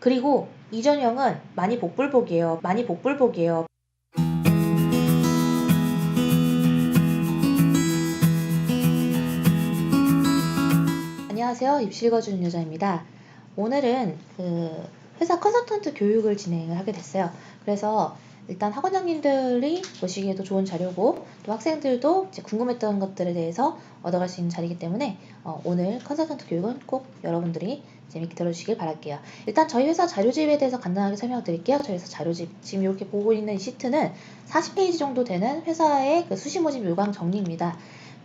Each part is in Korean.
그리고 이 전형은 많이 복불복이에요. 많이 복불복이에요. 안녕하세요. 입시 읽어주는 여자입니다. 오늘은 회사 컨설턴트 교육을 진행을 하게 됐어요. 그래서 일단 학원장님들이 보시기에도 좋은 자료고 또 학생들도 이제 궁금했던 것들에 대해서 얻어갈 수 있는 자리이기 때문에 오늘 컨설턴트 교육은 꼭 여러분들이 재밌게 들어주시길 바랄게요. 일단 저희 회사 자료집에 대해서 간단하게 설명을 드릴게요. 저희 회사 자료집, 지금 이렇게 보고 있는 이 시트는 40페이지 정도 되는 회사의 수시 모집 요강 정리입니다.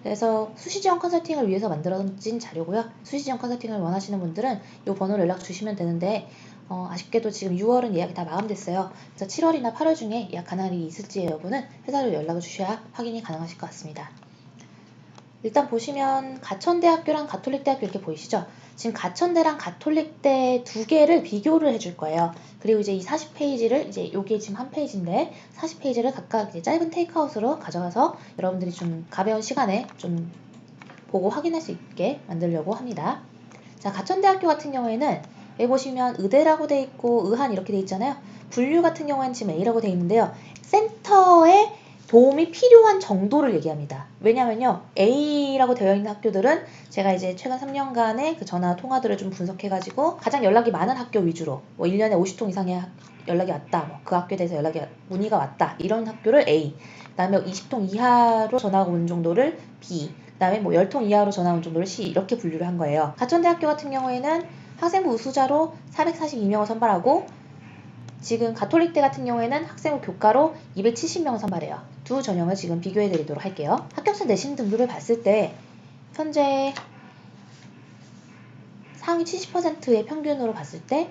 그래서 수시지원 컨설팅을 위해서 만들어진 자료고요. 수시지원 컨설팅을 원하시는 분들은 이 번호로 연락 주시면 되는데 아쉽게도 지금 6월은 예약이 다 마감됐어요. 그래서 7월이나 8월 중에 예약 가능한 일이 있을지 여부는 회사로 연락을 주셔야 확인이 가능하실 것 같습니다. 일단 보시면 가천대학교랑 가톨릭대학교 이렇게 보이시죠? 지금 가천대랑 가톨릭대 두 개를 비교를 해줄 거예요. 그리고 이제 이 40페이지를 이제 요게 지금 한 페이지인데 40페이지를 각각 이제 짧은 테이크아웃으로 가져가서 여러분들이 좀 가벼운 시간에 좀 보고 확인할 수 있게 만들려고 합니다. 자, 가천대학교 같은 경우에는 여기 보시면 의대라고 돼 있고 의한 이렇게 돼 있잖아요. 분류 같은 경우에는 지금 A라고 돼 있는데요. 센터에 도움이 필요한 정도를 얘기합니다. 왜냐면요, A라고 되어 있는 학교들은 제가 이제 최근 3년간의 그 전화 통화들을 좀 분석해가지고 가장 연락이 많은 학교 위주로 뭐 1년에 50통 이상의 연락이 왔다, 뭐 그 학교에 대해서 문의가 왔다, 이런 학교를 A, 그 다음에 20통 이하로 전화가 온 정도를 B, 그 다음에 뭐 10통 이하로 전화 온 정도를 C, 이렇게 분류를 한 거예요. 가천대학교 같은 경우에는 학생부 우수자로 442명을 선발하고 지금 가톨릭대 같은 경우에는 학생부 교과로 270명을 선발해요. 두 전형을 지금 비교해 드리도록 할게요. 합격자 내신 등급을 봤을 때 현재 상위 70%의 평균으로 봤을 때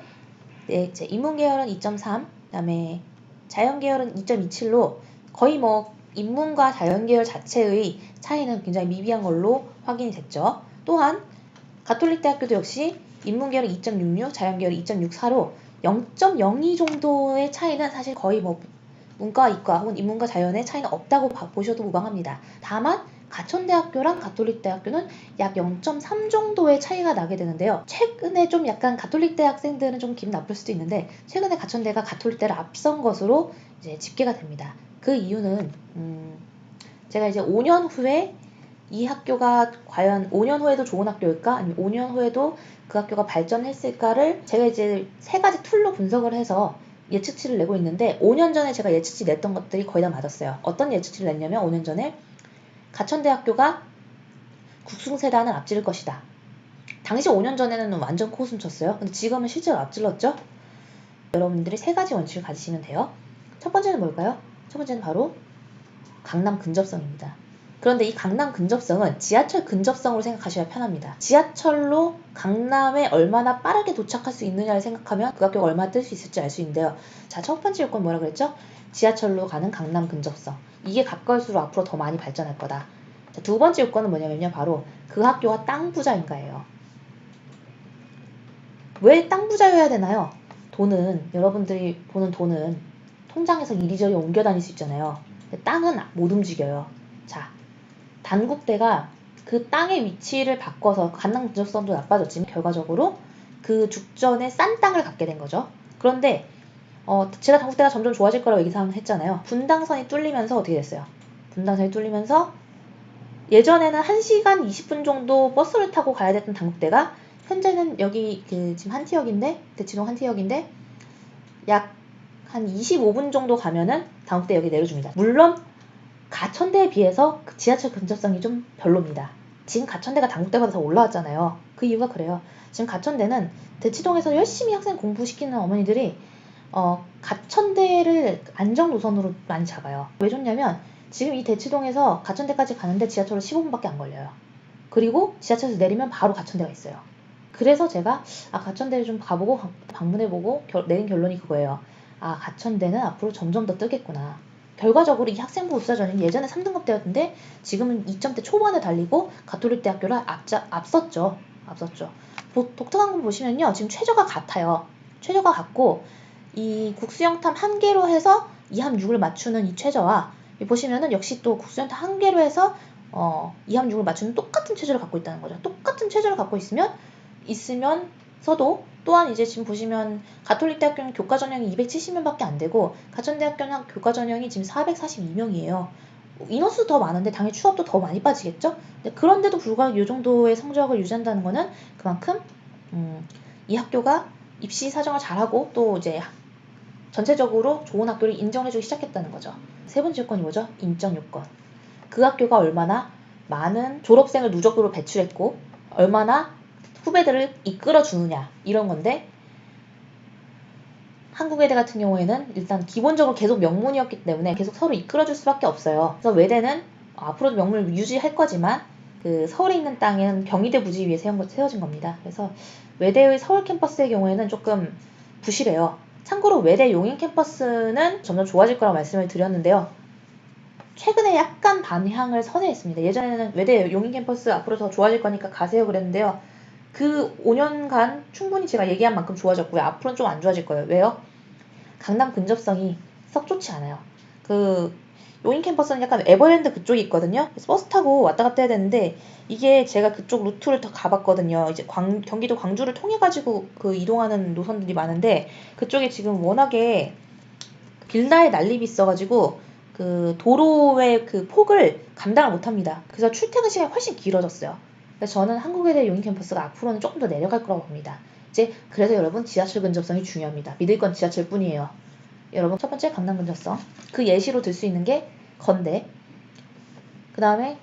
이제 인문계열은 2.3, 그 다음에 자연계열은 2.27로 거의 뭐 인문과 자연계열 자체의 차이는 굉장히 미비한 걸로 확인이 됐죠. 또한 가톨릭대학교도 역시 인문계열은 2.66, 자연계열은 2.64로 0.02 정도의 차이는 사실 거의 뭐 문과, 이과 혹은 인문과 자연의 차이는 없다고 보셔도 무방합니다. 다만 가천대학교랑 가톨릭대학교는 약 0.3 정도의 차이가 나게 되는데요. 최근에 좀 약간 가톨릭대 학생들은 좀 기분 나쁠 수도 있는데 최근에 가천대가 가톨릭대를 앞선 것으로 이제 집계가 됩니다. 그 이유는 제가 이제 5년 후에 이 학교가 과연 5년 후에도 좋은 학교일까? 아니면 5년 후에도 그 학교가 발전했을까를 제가 이제 세 가지 툴로 분석을 해서 예측치를 내고 있는데 5년 전에 제가 예측치 냈던 것들이 거의 다 맞았어요. 어떤 예측치를 냈냐면 5년 전에 가천대학교가 국승세단을 앞지를 것이다. 당시 5년 전에는 완전 코웃음 쳤어요. 근데 지금은 실제로 앞질렀죠? 여러분들이 세 가지 원칙을 가지시면 돼요. 첫 번째는 뭘까요? 첫 번째는 바로 강남 근접성입니다. 그런데 이 강남 근접성은 지하철 근접성으로 생각하셔야 편합니다. 지하철로 강남에 얼마나 빠르게 도착할 수 있느냐를 생각하면 그 학교가 얼마나 뜰 수 있을지 알 수 있는데요. 자, 첫 번째 요건 뭐라 그랬죠? 지하철로 가는 강남 근접성. 이게 가까울수록 앞으로 더 많이 발전할 거다. 자, 두 번째 요건은 뭐냐면요. 바로 그 학교가 땅 부자인가예요. 왜 땅 부자여야 되나요? 돈은, 여러분들이 보는 돈은 통장에서 이리저리 옮겨 다닐 수 있잖아요. 근데 땅은 못 움직여요. 자, 단국대가 그 땅의 위치를 바꿔서 강남 근접성도 나빠졌지만 결과적으로 그 죽전에 싼 땅을 갖게 된 거죠. 그런데 제가 단국대가 점점 좋아질 거라고 예상했잖아요. 분당선이 뚫리면서 어떻게 됐어요? 분당선이 뚫리면서 예전에는 1시간 20분 정도 버스를 타고 가야 됐던 단국대가 현재는 여기 지금 한티역인데, 대치동 한티역인데 약 한 25분 정도 가면은 단국대 역에 내려줍니다. 물론 가천대에 비해서 그 지하철 근접성이 좀 별로입니다. 지금 가천대가 단국대보다 더 올라왔잖아요. 그 이유가 그래요. 지금 가천대는 대치동에서 열심히 학생 공부시키는 어머니들이 가천대를 안정 노선으로 많이 잡아요. 왜 좋냐면 지금 이 대치동에서 가천대까지 가는데 지하철로 15분밖에 안 걸려요. 그리고 지하철에서 내리면 바로 가천대가 있어요. 그래서 제가 가천대를 좀 가보고 방문해보고 내린 결론이 그거예요. 가천대는 앞으로 점점 더 뜨겠구나. 결과적으로 이 학생부 우수자전형이 예전에 3등급대였는데 지금은 2점대 초반에 달리고 가톨릭대학교를 앞섰죠. 독특한 거 보시면요. 지금 최저가 같아요. 최저가 같고 이 국수영탐 1개로 해서 2함 6을 맞추는 이 최저와 보시면은 역시 또 국수영탐 1개로 해서 2함 6을 맞추는 똑같은 체제를 갖고 있다는 거죠. 똑같은 체제를 갖고 있으면서도 또한 이제 지금 보시면 가톨릭대학교는 교과 전형이 270명밖에 안 되고 가천대학교는 교과 전형이 지금 442명이에요. 인원수 더 많은데 당연히 추업도 더 많이 빠지겠죠? 그런데도 불구하고 이 정도의 성적을 유지한다는 거는 그만큼 이 학교가 입시 사정을 잘하고 또 이제 전체적으로 좋은 학교를 인정해주기 시작했다는 거죠. 세 번째 요건이 뭐죠? 인적 요건. 그 학교가 얼마나 많은 졸업생을 누적으로 배출했고 얼마나 후배들을 이끌어주느냐 이런 건데 한국외대 같은 경우에는 일단 기본적으로 계속 명문이었기 때문에 계속 서로 이끌어줄 수밖에 없어요. 그래서 외대는 앞으로도 명문을 유지할 거지만 그 서울에 있는 땅은 경희대 부지 위에 세워진 겁니다. 그래서 외대의 서울 캠퍼스의 경우에는 조금 부실해요. 참고로 외대 용인 캠퍼스는 점점 좋아질 거라고 말씀을 드렸는데요. 최근에 약간 반향을 선회했습니다. 예전에는 외대 용인 캠퍼스 앞으로 더 좋아질 거니까 가세요 그랬는데요. 그 5년간 충분히 제가 얘기한 만큼 좋아졌고요. 앞으로는 좀 안 좋아질 거예요. 왜요? 강남 근접성이 썩 좋지 않아요. 그 용인 캠퍼스는 약간 에버랜드 그쪽이 있거든요. 그래서 버스 타고 왔다 갔다 해야 되는데 이게 제가 그쪽 루트를 더 가봤거든요. 이제 경기도 광주를 통해 가지고 그 이동하는 노선들이 많은데 그쪽에 지금 워낙에 빌라의 난립이 있어가지고 그 도로의 그 폭을 감당을 못합니다. 그래서 출퇴근 시간이 훨씬 길어졌어요. 그래서 저는 한국외대 용인 캠퍼스가 앞으로는 조금 더 내려갈 거라고 봅니다. 이제 그래서 여러분 지하철 근접성이 중요합니다. 믿을 건 지하철뿐이에요. 여러분 첫 번째 강남 근접성. 그 예시로 들 수 있는 게 건대. 그 다음에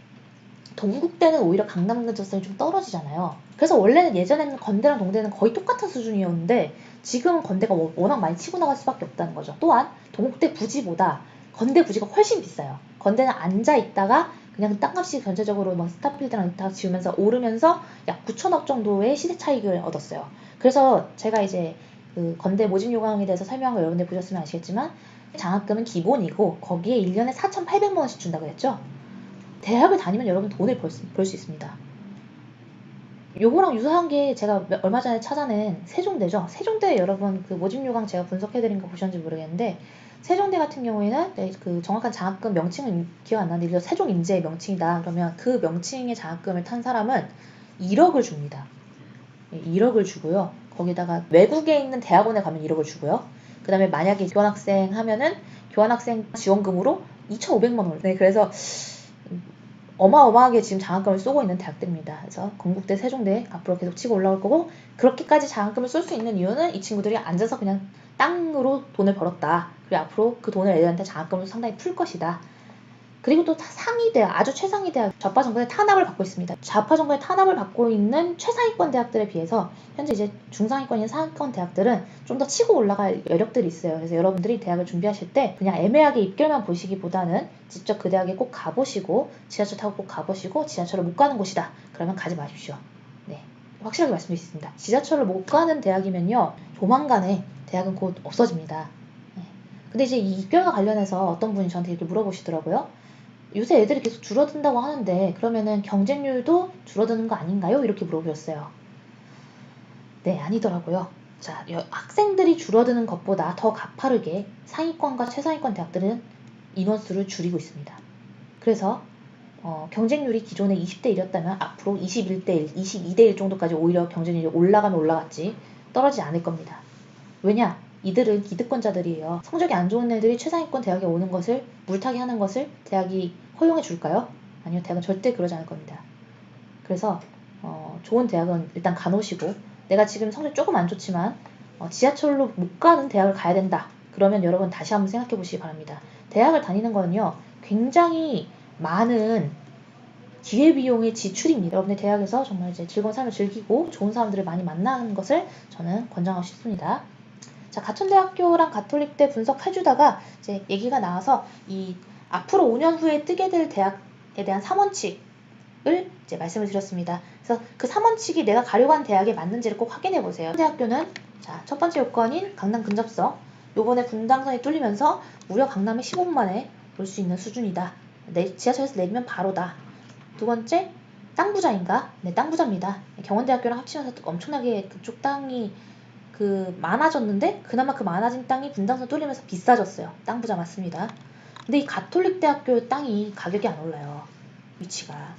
동국대는 오히려 강남 근접성이 좀 떨어지잖아요. 그래서 원래는 예전에는 건대랑 동대는 거의 똑같은 수준이었는데 지금은 건대가 워낙 많이 치고 나갈 수밖에 없다는 거죠. 또한 동국대 부지보다 건대 부지가 훨씬 비싸요. 건대는 앉아 있다가 그냥 땅값이 전체적으로 뭐 스타필드랑 다 지으면서 오르면서 약 9천억 정도의 시세 차익을 얻었어요. 그래서 제가 이제 그 건대 모집 요강에 대해서 설명한 거 여러분들 보셨으면 아시겠지만 장학금은 기본이고 거기에 1년에 4,800만 원씩 준다고 그랬죠. 대학을 다니면 여러분 돈을 벌 수 있습니다. 요거랑 유사한 게 제가 얼마 전에 찾아낸 세종대죠. 세종대 여러분 그 모집 요강 제가 분석해드린 거 보셨는지 모르겠는데 세종대 같은 경우에는 그 정확한 장학금 명칭은 기억 안 나는데 세종인재 명칭이다. 그러면 그 명칭의 장학금을 탄 사람은 1억을 줍니다. 1억을 주고요. 거기다가 외국에 있는 대학원에 가면 1억을 주고요. 그 다음에 만약에 교환학생 하면은 교환학생 지원금으로 2,500만 원. 네, 그래서 어마어마하게 지금 장학금을 쏘고 있는 대학들입니다. 그래서 건국대, 세종대 앞으로 계속 치고 올라올 거고 그렇게까지 장학금을 쏠 수 있는 이유는 이 친구들이 앉아서 그냥 땅으로 돈을 벌었다. 그리고 앞으로 그 돈을 애들한테 장학금을 상당히 풀 것이다. 그리고 또 상위 대학, 아주 최상위 대학, 좌파 정권의 탄압을 받고 있습니다. 좌파 정권의 탄압을 받고 있는 최상위권 대학들에 비해서 현재 이제 중상위권인 상위권 대학들은 좀 더 치고 올라갈 여력들이 있어요. 그래서 여러분들이 대학을 준비하실 때 그냥 애매하게 입결만 보시기보다는 직접 그 대학에 꼭 가보시고 지하철 타고 꼭 가보시고 지하철을 못 가는 곳이다. 그러면 가지 마십시오. 네, 확실하게 말씀드리겠습니다. 지하철을 못 가는 대학이면요. 조만간에 대학은 곧 없어집니다. 네. 근데 이제 이 입결과 관련해서 어떤 분이 저한테 이렇게 물어보시더라고요. 요새 애들이 계속 줄어든다고 하는데 그러면은 경쟁률도 줄어드는 거 아닌가요? 이렇게 물어보셨어요. 네, 아니더라고요. 자, 학생들이 줄어드는 것보다 더 가파르게 상위권과 최상위권 대학들은 인원수를 줄이고 있습니다. 그래서 경쟁률이 기존에 20대 1이었다면 앞으로 21대 1, 22대 1 정도까지 오히려 경쟁률이 올라가면 올라갔지 떨어지지 않을 겁니다. 왜냐? 이들은 기득권자들이에요. 성적이 안 좋은 애들이 최상위권 대학에 오는 것을 물타기 하는 것을 대학이 허용해 줄까요? 아니요, 대학은 절대 그러지 않을 겁니다. 그래서 좋은 대학은 일단 가놓으시고 내가 지금 성적 조금 안 좋지만 지하철로 못 가는 대학을 가야 된다. 그러면 여러분 다시 한번 생각해 보시기 바랍니다. 대학을 다니는 거는요. 굉장히 많은 기회비용의 지출입니다. 여러분의 대학에서 정말 이제 즐거운 삶을 즐기고 좋은 사람들을 많이 만나는 것을 저는 권장하고 싶습니다. 자, 가천대학교랑 가톨릭대 분석해주다가 이제 얘기가 나와서 이 앞으로 5년 후에 뜨게 될 대학에 대한 3원칙을 이제 말씀을 드렸습니다. 그래서 그 3원칙이 내가 가려고 한 대학에 맞는지를 꼭 확인해 보세요. 대학교는 자, 첫 번째 요건인 강남 근접성. 요번에 분당선이 뚫리면서 무려 강남에 15분 만에 볼 수 있는 수준이다. 지하철에서 내리면 바로다. 두 번째, 땅 부자인가? 네, 땅 부자입니다. 경원대학교랑 합치면서 엄청나게 그쪽 땅이 많아졌는데 그나마 그 많아진 땅이 분당선 뚫리면서 비싸졌어요. 땅 부자 맞습니다. 근데 이 가톨릭 대학교 땅이 가격이 안 올라요. 위치가.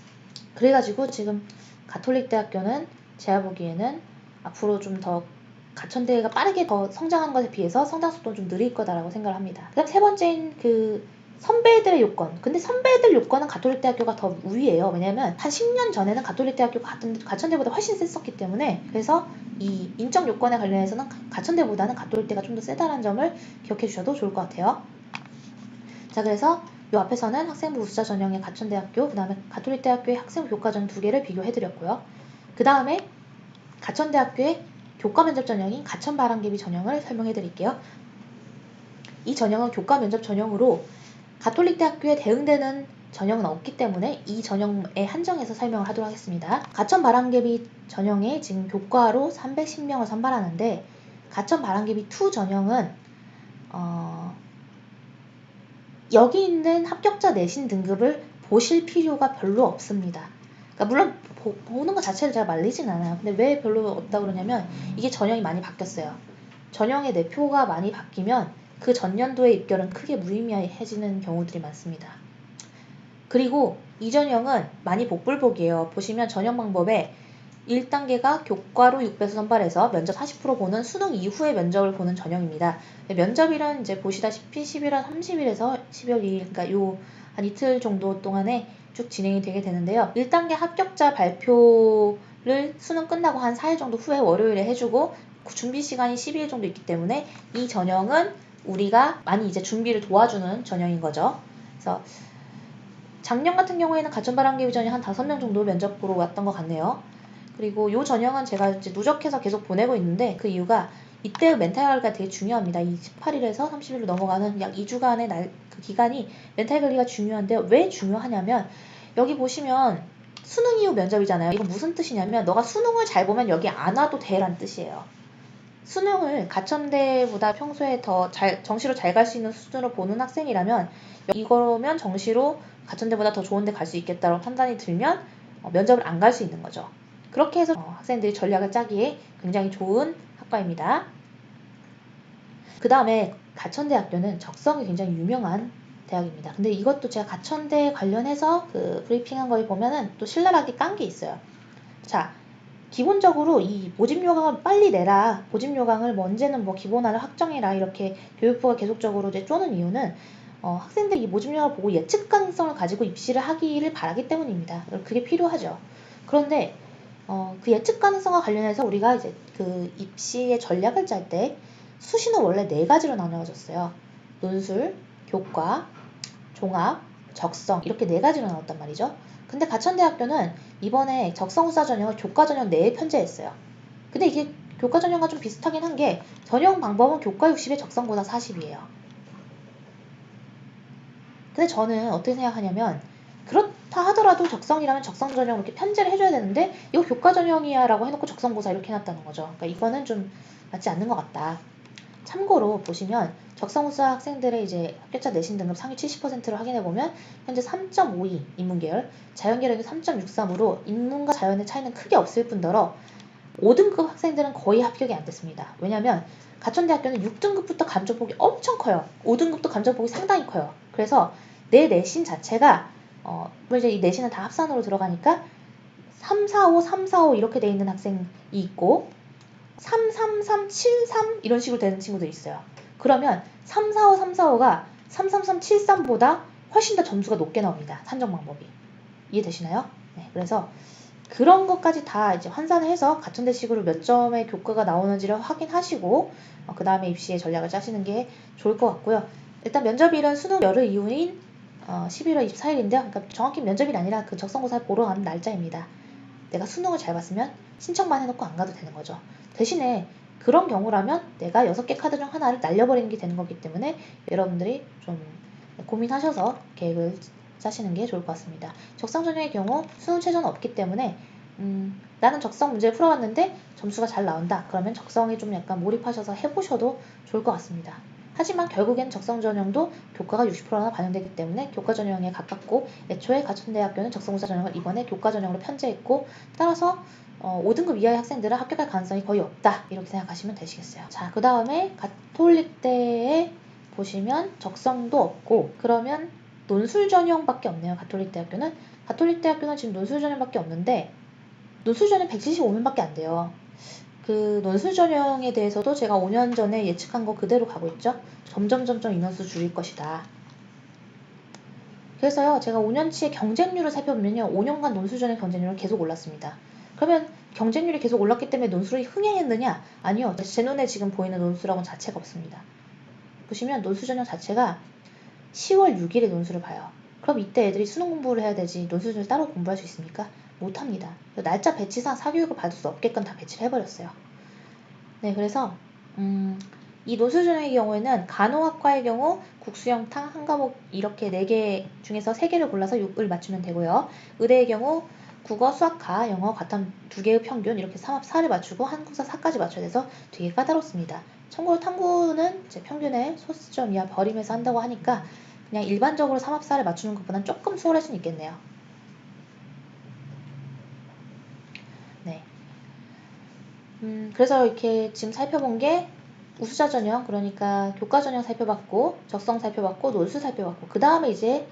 그래가지고 지금 가톨릭 대학교는 제가 보기에는 앞으로 좀 더 가천대가 빠르게 더 성장하는 것에 비해서 성장 속도는 좀 느릴 거다라고 생각을 합니다. 그다음 세 번째인 그 선배들의 요건. 근데 선배들 요건은 가톨릭대학교가 더 우위예요. 왜냐면 한 10년 전에는 가톨릭대학교가 가천대보다 훨씬 셌었기 때문에. 그래서 이 인적 요건에 관련해서는 가천대보다는 가톨릭대가 좀 더 세다는 점을 기억해 주셔도 좋을 것 같아요. 자, 그래서 이 앞에서는 학생부 우수자 전형의 가천대학교, 그 다음에 가톨릭대학교의 학생부 교과전 두 개를 비교해 드렸고요. 그 다음에 가천대학교의 교과 면접 전형인 가천 바람개비 전형을 설명해 드릴게요. 이 전형은 교과 면접 전형으로 가톨릭대학교에 대응되는 전형은 없기 때문에 이 전형에 한정해서 설명을 하도록 하겠습니다. 가천 바람개비 전형에 지금 교과로 310명을 선발하는데 가천 바람개비 2 전형은 여기 있는 합격자 내신 등급을 보실 필요가 별로 없습니다. 그러니까 물론 보는 것 자체를 제가 말리진 않아요. 근데 왜 별로 없다고 그러냐면 이게 전형이 많이 바뀌었어요. 전형의 내표가 많이 바뀌면 그 전년도의 입결은 크게 무의미해지는 경우들이 많습니다. 그리고 이 전형은 많이 복불복이에요. 보시면 전형 방법에 1단계가 교과로 6배수 선발해서 면접 40% 보는 수능 이후에 면접을 보는 전형입니다. 면접일은 이제 보시다시피 11월 30일에서 12월 2일, 그러니까 요 한 이틀 정도 동안에 쭉 진행이 되게 되는데요. 1단계 합격자 발표를 수능 끝나고 한 4일 정도 후에 월요일에 해주고 준비 시간이 12일 정도 있기 때문에 이 전형은 우리가 많이 이제 준비를 도와주는 전형인 거죠. 그래서 작년 같은 경우에는 가천바람개비 전형 한 5명 정도 면접 보러 왔던 것 같네요. 그리고 이 전형은 제가 이제 누적해서 계속 보내고 있는데 그 이유가 이때의 멘탈 관리가 되게 중요합니다. 이 18일에서 30일로 넘어가는 약 2주간의 그 기간이 멘탈 관리가 중요한데요. 왜 중요하냐면 여기 보시면 수능 이후 면접이잖아요. 이건 무슨 뜻이냐면 너가 수능을 잘 보면 여기 안 와도 돼란 뜻이에요. 수능을 가천대보다 평소에 더 정시로 잘 갈 수 있는 수준으로 보는 학생이라면 이거면 정시로 가천대보다 더 좋은 데 갈 수 있겠다고 판단이 들면 면접을 안 갈 수 있는 거죠. 그렇게 해서 학생들이 전략을 짜기에 굉장히 좋은 학과입니다. 그 다음에 가천대학교는 적성이 굉장히 유명한 대학입니다. 근데 이것도 제가 가천대 관련해서 그 브리핑한 거에 보면은 또 신랄하게 깐 게 있어요. 자, 기본적으로 이 모집 요강을 빨리 내라. 모집 요강을 뭐 언제는 뭐 기본안을 확정해라. 이렇게 교육부가 계속적으로 이제 쪼는 이유는 학생들이 이 모집 요강을 보고 예측 가능성을 가지고 입시를 하기를 바라기 때문입니다. 그게 필요하죠. 그런데 그 예측 가능성과 관련해서 우리가 이제 그 입시의 전략을 짤 때 수시는 원래 4가지로 나누어졌어요. 논술, 교과, 종합, 적성 이렇게 4가지로 나눴단 말이죠. 근데 가천대학교는 이번에 적성우사 전형을 교과 전형 내에 편제했어요. 근데 이게 교과 전형과 좀 비슷하긴 한 게 전형 방법은 교과 60에 적성고사 40이에요. 근데 저는 어떻게 생각하냐면 그렇다 하더라도 적성이라면 적성 전형 이렇게 편제를 해줘야 되는데 이거 교과 전형이야 라고 해놓고 적성고사 이렇게 해놨다는 거죠. 그러니까 이거는 좀 맞지 않는 것 같다. 참고로 보시면 적성우사 학생들의 이제 합격자 내신 등급 상위 70%를 확인해보면 현재 3.52 인문계열, 자연계열이 3.63으로 인문과 자연의 차이는 크게 없을 뿐더러 5등급 학생들은 거의 합격이 안 됐습니다. 왜냐면 가천대학교는 6등급부터 감점폭이 엄청 커요. 5등급도 감점폭이 상당히 커요. 그래서 내 내신 자체가 이제 이 내신은 다 합산으로 들어가니까 3, 4, 5, 3, 4, 5 이렇게 돼 있는 학생이 있고 3, 3, 3, 7, 3 이런 식으로 되는 친구들이 있어요. 그러면 3, 4, 5, 3, 4, 5가 3, 3, 3, 7, 3보다 훨씬 더 점수가 높게 나옵니다. 산정 방법이. 이해되시나요? 네, 그래서 그런 것까지 다 이제 환산을 해서 가천대식으로 몇 점의 교과가 나오는지를 확인하시고 그 다음에 입시의 전략을 짜시는 게 좋을 것 같고요. 일단 면접일은 수능 열흘 이후인 11월 24일인데요. 그러니까 정확히 면접일이 아니라 그 적성고사를 보러 가는 날짜입니다. 내가 수능을 잘 봤으면 신청만 해놓고 안 가도 되는 거죠. 대신에 그런 경우라면 내가 6개 카드 중 하나를 날려버리는 게 되는 거기 때문에 여러분들이 좀 고민하셔서 계획을 짜시는 게 좋을 것 같습니다. 적성 전형의 경우 수능 최저는 없기 때문에 나는 적성 문제를 풀어봤는데 점수가 잘 나온다. 그러면 적성에 좀 약간 몰입하셔서 해보셔도 좋을 것 같습니다. 하지만 결국엔 적성 전형도 교과가 60%나 반영되기 때문에 교과 전형에 가깝고 애초에 가천대학교는 적성우사 전형을 이번에 교과 전형으로 편제했고 따라서 5등급 이하의 학생들은 합격할 가능성이 거의 없다. 이렇게 생각하시면 되시겠어요. 자, 그 다음에 가톨릭대에 보시면 적성도 없고 그러면 논술 전형밖에 없네요. 가톨릭대학교는. 가톨릭대학교는 지금 논술 전형밖에 없는데 논술 전형 175명밖에 안 돼요. 그 논술 전형에 대해서도 제가 5년 전에 예측한 거 그대로 가고 있죠. 점점 인원수 줄일 것이다. 그래서요, 제가 5년치의 경쟁률을 살펴보면요, 5년간 논술 전형 경쟁률은 계속 올랐습니다. 그러면 경쟁률이 계속 올랐기 때문에 논술이 흥행했느냐? 아니요. 제 눈에 지금 보이는 논술하고는 자체가 없습니다. 보시면 논술 전형 자체가 10월 6일에 논술을 봐요. 그럼 이때 애들이 수능 공부를 해야 되지 논술 전형을 따로 공부할 수 있습니까? 못합니다. 날짜 배치상 사교육을 받을 수 없게끔 다 배치를 해버렸어요. 네, 그래서 이 논술 전형의 경우에는 간호학과의 경우 국수영탕 한 과목 이렇게 4개 중에서 3개를 골라서 6을 맞추면 되고요. 의대의 경우 국어, 수학과, 영어, 과탐 2개의 평균 이렇게 3합 4를 맞추고 한국사 4까지 맞춰야 돼서 되게 까다롭습니다. 참고로 탐구는 이제 평균의 소수점 이하 버림해서 한다고 하니까 그냥 일반적으로 3합 4를 맞추는 것보다는 조금 수월할 수는 있겠네요. 네. 그래서 이렇게 지금 살펴본 게 우수자 전형, 그러니까 교과 전형 살펴봤고, 적성 살펴봤고, 논술 살펴봤고, 그 다음에 이제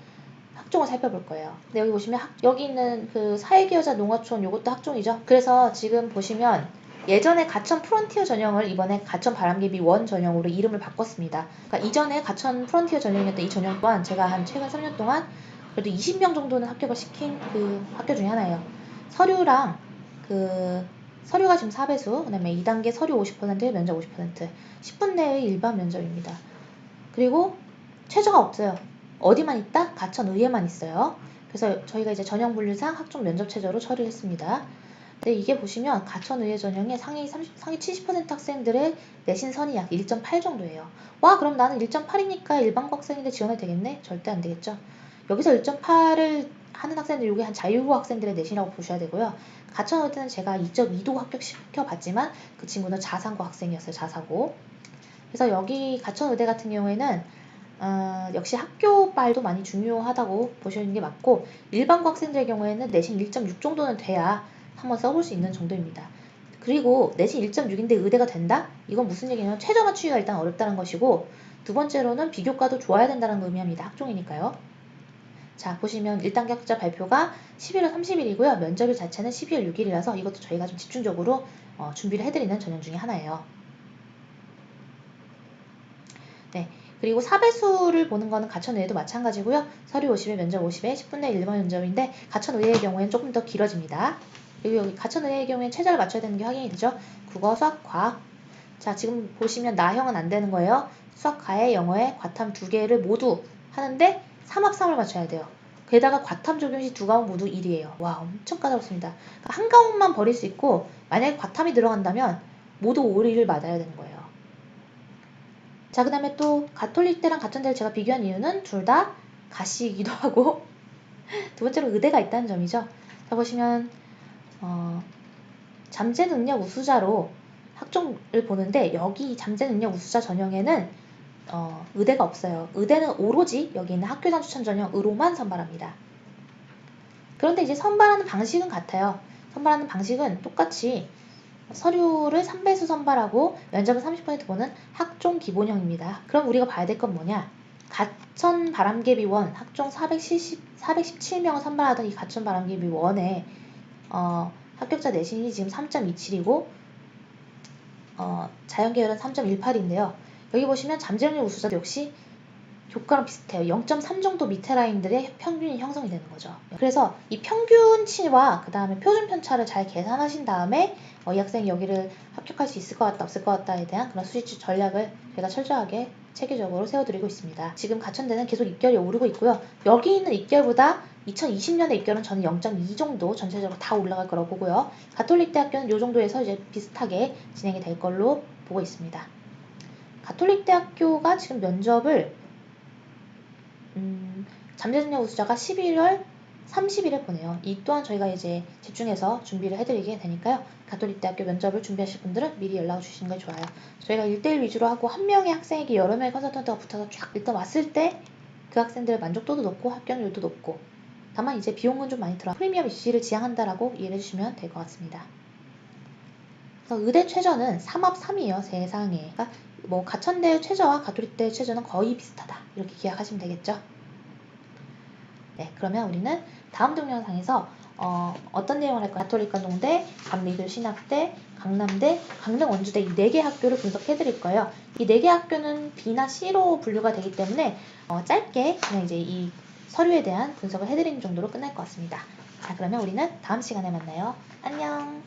학종을 살펴볼 거예요. 근데 여기 보시면 여기 있는 그 사회기여자 농어촌 요것도 학종이죠. 그래서 지금 보시면 예전에 가천 프론티어 전형을 이번에 가천 바람개비 원 전형으로 이름을 바꿨습니다. 그러니까 이전에 가천 프론티어 전형이었던 이 전형 또한 제가 한 최근 3년 동안 그래도 20명 정도는 합격을 시킨 그 학교 중에 하나예요. 서류랑 서류가 지금 4배수, 그 다음에 2단계 서류 50%, 면접 50%, 10분 내의 일반 면접입니다. 그리고 최저가 없어요. 어디만 있다? 가천의에만 있어요. 그래서 저희가 이제 전형 분류상 학종 면접 최저로 처리를 했습니다. 근데 이게 보시면 가천의에 전형의 상위 70% 학생들의 내신 선이 약 1.8 정도예요. 와, 그럼 나는 1.8이니까 일반고 학생인데 지원해도 되겠네? 절대 안 되겠죠. 여기서 1.8을 하는 학생들, 이게 한 자유후 학생들의 내신이라고 보셔야 되고요. 가천의대는 제가 2.2도 합격시켜봤지만 그 친구는 자사고 학생이었어요. 자사고. 그래서 여기 가천의대 같은 경우에는 역시 학교빨도 많이 중요하다고 보시는 게 맞고, 일반고 학생들의 경우에는 내신 1.6 정도는 돼야 한번 써볼 수 있는 정도입니다. 그리고 내신 1.6인데 의대가 된다? 이건 무슨 얘기냐면 최저 맞추기가 일단 어렵다는 것이고, 두 번째로는 비교과도 좋아야 된다는 의미합니다. 학종이니까요. 자, 보시면 1단계 합격자 발표가 11월 30일이고요. 면접일 자체는 12월 6일이라서 이것도 저희가 좀 집중적으로 준비를 해드리는 전형 중에 하나예요. 네. 그리고 4배수를 보는 거는 가천의대도 마찬가지고요. 서류 50에 면접 50에 10분 내 일반 면접인데 가천의대의 경우에는 조금 더 길어집니다. 그리고 여기 가천의대의 경우에는 최저를 맞춰야 되는 게 확인이 되죠. 국어, 수학, 과학. 자, 지금 보시면 나형은 안 되는 거예요. 수학, 과에, 영어에 과탐 2개를 모두 하는데 3합 3을 맞춰야 돼요. 게다가 과탐 적용 시 2과목 모두 1이에요. 와, 엄청 까다롭습니다. 그러니까 한 과목만 버릴 수 있고, 만약에 과탐이 들어간다면 모두 5를 맞아야 되는 거예요. 자, 그 다음에 또 가톨릭대랑 가천대를 제가 비교한 이유는 둘 다 가시이기도 하고 두 번째로 의대가 있다는 점이죠. 자, 보시면 잠재 능력 우수자로 학종을 보는데 여기 잠재 능력 우수자 전형에는 의대가 없어요. 의대는 오로지 여기 있는 학교장 추천 전형으로만 선발합니다. 그런데 이제 선발하는 방식은 같아요. 선발하는 방식은 똑같이 서류를 3배수 선발하고 면접은 30% 보는 학종 기본형입니다. 그럼 우리가 봐야 될 건 뭐냐? 가천 바람개비원 학종 417명을 선발하던 이 가천 바람개비원의 합격자 내신이 지금 3.27이고 자연계열은 3.18인데요. 여기 보시면 잠재력률 우수자도 역시 교과랑 비슷해요. 0.3 정도 밑에 라인들의 평균이 형성이 되는 거죠. 그래서 이 평균치와 그 다음에 표준 편차를 잘 계산하신 다음에 이 학생이 여기를 합격할 수 있을 것 같다 없을 것 같다에 대한 그런 수시 전략을 제가 철저하게 체계적으로 세워드리고 있습니다. 지금 가천대는 계속 입결이 오르고 있고요. 여기 있는 입결보다 2020년의 입결은 저는 0.2 정도 전체적으로 다 올라갈 거라고 보고요. 가톨릭대학교는 이 정도에서 이제 비슷하게 진행이 될 걸로 보고 있습니다. 가톨릭대학교가 지금 면접을 잠재능력 우수자가 11월 30일에 보내요. 이 또한 저희가 이제 집중해서 준비를 해드리게 되니까요. 가톨릭대학교 면접을 준비하실 분들은 미리 연락을 주시는 게 좋아요. 저희가 1대1 위주로 하고 한 명의 학생에게 여러 명의 컨설턴트가 붙어서 쫙 일단 왔을 때 그 학생들의 만족도도 높고 합격률도 높고, 다만 이제 비용은 좀 많이 들어 프리미엄 입시를 지향한다라고 이해해 주시면 될 것 같습니다. 그래서 의대 최저는 3합 3이에요. 세상에. 그러니까 뭐 가천대 최저와 가톨릭대 최저는 거의 비슷하다. 이렇게 기억하시면 되겠죠. 네, 그러면 우리는 다음 동영상에서 어떤 내용을 할 거예요? 가톨릭과 농대, 감리교 신학대, 강남대, 강릉 원주대 이 4개 학교를 분석해 드릴 거예요. 이 4개 학교는 B나 C로 분류가 되기 때문에 짧게 그냥 이제 이 서류에 대한 분석을 해드리는 정도로 끝날 것 같습니다. 자, 그러면 우리는 다음 시간에 만나요. 안녕.